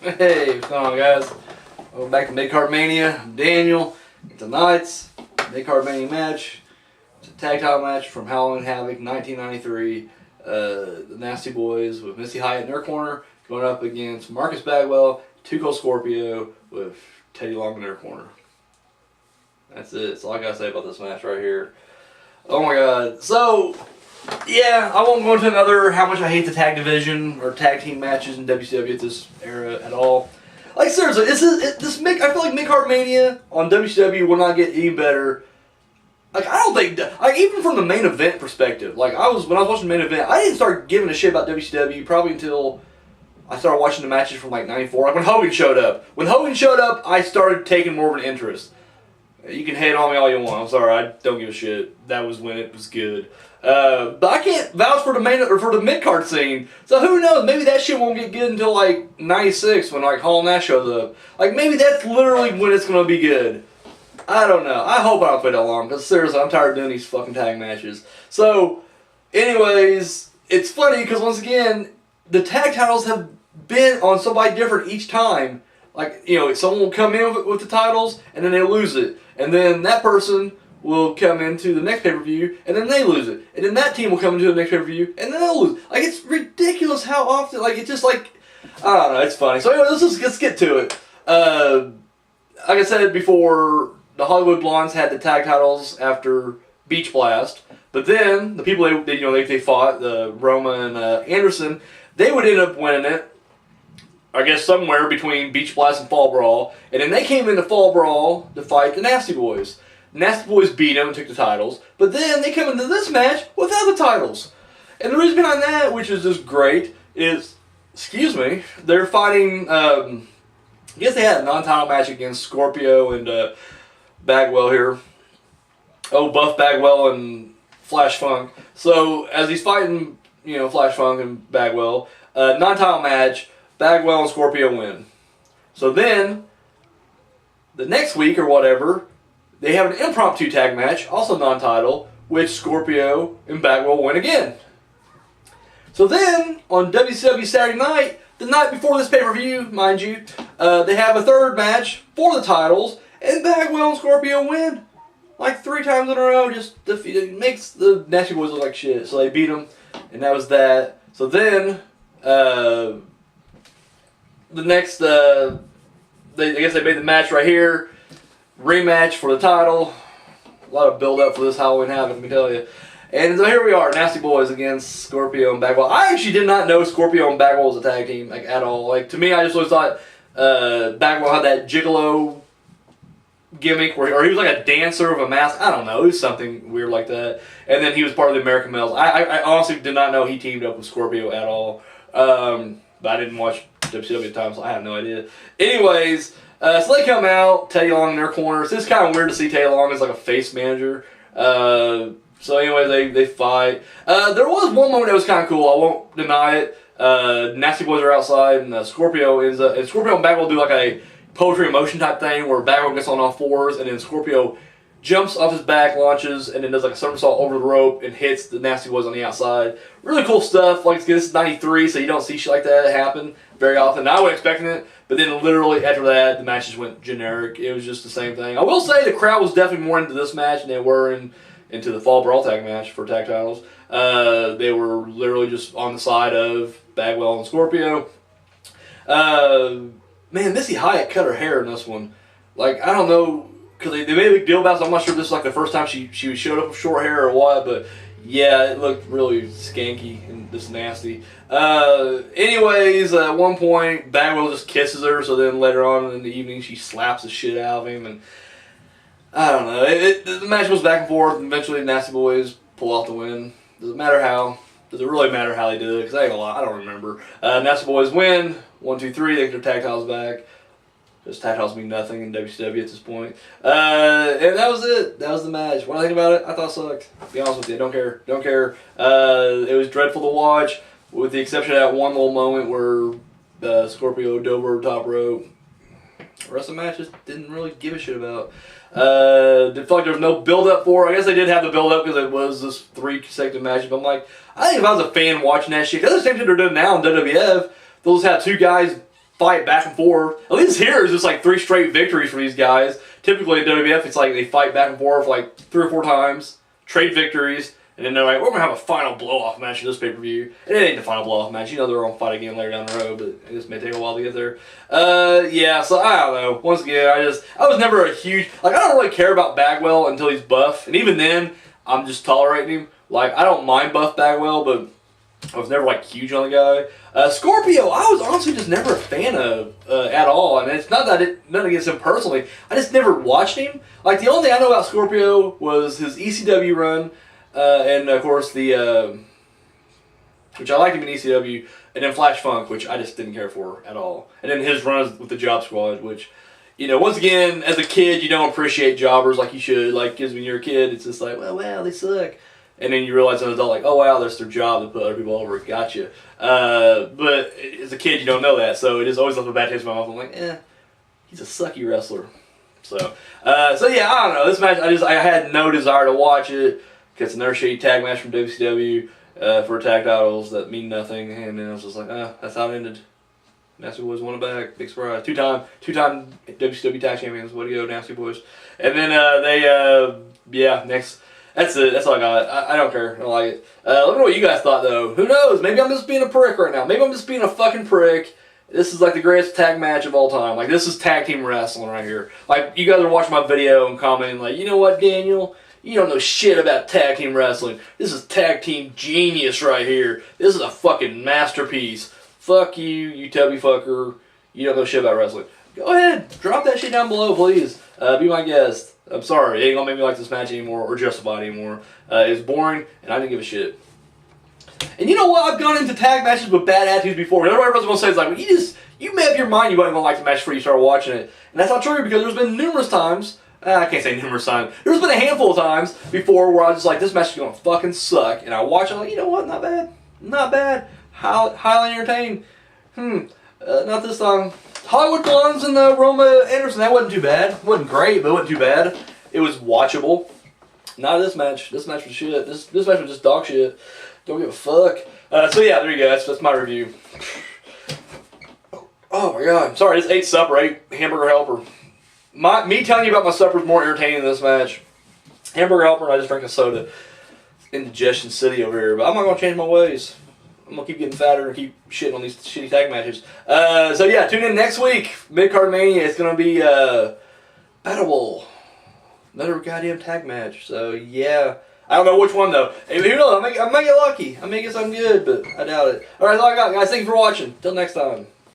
Hey, what's going on, guys? Welcome back to Mid-Card Mania. I'm Daniel. Tonight's Mid-Card Mania match. It's a tag title match from Halloween Havoc 1993. The Nasty Boys with Missy, Hyatt in their corner going up against Marcus Bagwell, Scorpio with Teddy Long in their corner. That's it. That's all I gotta say about this match right here. Oh my god. So, yeah, I won't go into another how much I hate the tag division or tag team matches in WCW at this era at all. Like, seriously, I feel like Mid-Card Mania on WCW will not get any better. Like, I don't think, like, even from the main event perspective, like, when I was watching the main event, I didn't start giving a shit about WCW probably until I started watching the matches from, like, 94, like when Hogan showed up. When Hogan showed up, I started taking more of an interest. You can hate on me all you want. I'm sorry, I don't give a shit. That was when it was good. But I can't vouch for the mid-card scene. So who knows? Maybe that shit won't get good until like 96 when like Hall and Nash shows up. Like maybe that's literally when it's gonna be good. I don't know. I hope I don't wait that long because seriously, I'm tired of doing these fucking tag matches. So, anyways, it's funny because once again, the tag titles have been on somebody different each time. Like, you know, someone will come in with the titles and then they lose it. And then that person will come into the next pay-per-view and then they lose it. And then that team will come into the next pay-per-view and then they'll lose. Like, it's ridiculous how often, like, it's just like, I don't know, it's funny. So anyway, let's get to it. Like I said before, the Hollywood Blondes had the tag titles after Beach Blast. But then, the people they fought, Roma and Anderson, they would end up winning it. I guess somewhere between Beach Blast and Fall Brawl. And then they came into Fall Brawl to fight the Nasty Boys. The Nasty Boys beat them and took the titles. But then they come into this match without the titles. And the reason behind that, which is just great, is, they're fighting, I guess they had a non-title match against Scorpio and Bagwell here. Oh, Buff Bagwell and Flash Funk. So, as he's fighting, Flash Funk and Bagwell, non-title match, Bagwell and Scorpio win. So then, the next week or whatever, they have an impromptu tag match, also non-title, which Scorpio and Bagwell win again. So then, on WCW Saturday night, the night before this pay-per-view, mind you, they have a third match for the titles, and Bagwell and Scorpio win. Like 3 times in a row, just defeated. It makes the Nasty Boys look like shit. So they beat them, and that was that. So then, the next, I guess they made the match right here. Rematch for the title. A lot of build-up for this Halloween Havoc, let me tell you. And so here we are, Nasty Boys against Scorpio and Bagwell. I actually did not know Scorpio and Bagwell was a tag team, like, at all. Like, to me, I just always thought Bagwell had that gigolo gimmick, or he was like a dancer with a mask. I don't know, it was something weird like that. And then he was part of the American Males. I honestly did not know he teamed up with Scorpio at all. But I didn't watch WCW at the time, so I have no idea. Anyways, so they come out, Teddy Long in their corner. So it's kind of weird to see Teddy Long as like a face manager. So anyways, they fight. There was one moment that was kind of cool, I won't deny it. Nasty Boys are outside, and Scorpio and Bagwell do like a poetry in motion type thing where Bagwell gets on all fours, and then Scorpio jumps off his back, launches, and then does like a somersault over the rope and hits the Nasty Boys on the outside. Really cool stuff. Like, this is 93, so you don't see shit like that happen very often. I wasn't expecting it, but then literally after that, the match just went generic. It was just the same thing. I will say the crowd was definitely more into this match than they were into the Fall Brawl tag match for tag titles. They were literally just on the side of Bagwell and Scorpio. Man, Missy Hyatt cut her hair in this one. Like, I don't know, because they made a big deal about it, so I'm not sure if this is like the first time she showed up with short hair or what, but yeah, it looked really skanky and just nasty. Anyways, at one point, Bagwell just kisses her, so then later on in the evening, she slaps the shit out of him, and I don't know. The match goes back and forth, and eventually the Nasty Boys pull out the win. Does it really matter how they did it? Because I ain't gonna lie, I don't remember. Nasty Boys win. 1, 2, 3. They get their tag titles back. Because tag titles mean nothing in WCW at this point. And that was it. That was the match. When I think about it, I thought it sucked. To be honest with you, don't care. It was dreadful to watch, with the exception of that one little moment where Scorpio dove over the top rope. The rest of the match just didn't really give a shit about. Did feel like there was no build-up for it. I guess they did have the build-up because it was this 3 consecutive matches. But I'm like, I think if I was a fan watching that shit, because the same shit they're doing now in WWF, they'll just have 2 guys fight back and forth. At least here it's just like 3 straight victories for these guys. Typically in WWF, it's like they fight back and forth like 3 or 4 times, trade victories, and then they're like, we're going to have a final blow-off match in this pay-per-view. And it ain't the final blow-off match. You know they're going to fight again later down the road, but it just may take a while to get there. Yeah, so I don't know. Once again, I was never a huge... Like, I don't really care about Bagwell until he's buff. And even then, I'm just tolerating him. Like, I don't mind buff Bagwell, but I was never, like, huge on the guy. Scorpio, I was honestly just never a fan of at all. And it's not that nothing against him personally. I just never watched him. Like, the only thing I know about Scorpio was his ECW run. And of course the, which I liked him in ECW, and then Flash Funk, which I just didn't care for at all. And then his runs with the Job Squad, which, you know, once again, as a kid, you don't appreciate jobbers like you should. Like, because when you're a kid, it's just like, well, wow, they suck. And then you realize as an adult, like, oh, wow, that's their job to put other people over. Gotcha. But as a kid, you don't know that, so it just always left a bad taste in my mouth. I'm like, he's a sucky wrestler. So yeah, I don't know. This match, I had no desire to watch it. It's another shitty tag match from WCW for tag titles that mean nothing, and then I was just like, that's how it ended. Nasty Boys won it back, big surprise. Two-time WCW tag champions. Way to go, Nasty Boys. And then next. That's it. That's all I got. I don't care. I don't like it. Let me know what you guys thought, though. Who knows? Maybe I'm just being a prick right now. Maybe I'm just being a fucking prick. This is like the greatest tag match of all time. Like, this is tag team wrestling right here. Like, you guys are watching my video and commenting like, you know what, Daniel? You don't know shit about tag team wrestling. This is tag team genius right here. This is a fucking masterpiece. Fuck you, you tubby fucker. You don't know shit about wrestling. Go ahead. Drop that shit down below, please. Be my guest. I'm sorry. It ain't gonna make me like this match anymore or justify it anymore. It's boring, and I didn't give a shit. And you know what? I've gone into tag matches with bad attitudes before. And everybody's gonna say is like, well, you made up your mind you weren't gonna like the match before you start watching it. And that's not true because there's been numerous times. I can't say numerous times. There's been a handful of times before where I was just like, this match is gonna fucking suck. And I watch it, I'm like, you know what? Not bad. Not bad. Highly entertained. Not this time. Hollywood Blondes and Roma Anderson, that wasn't too bad. It wasn't great, but it wasn't too bad. It was watchable. Not this match. This match was shit. This match was just dog shit. Don't give a fuck. So yeah, there you go. That's my review. Oh my god. Sorry, I just ate supper. I ate hamburger helper. Me telling you about my supper is more entertaining than this match. Hamburger helper and I just drank a soda. Indigestion City over here. But I'm not going to change my ways. I'm going to keep getting fatter and keep shitting on these shitty tag matches. So yeah, tune in next week. Mid-Card Mania. It's going to be Battle. Another goddamn tag match. So yeah. I don't know which one though. Hey, who knows? I may get lucky. I may get something good, but I doubt it. Alright, that's all I got, guys. Thank you for watching. Till next time.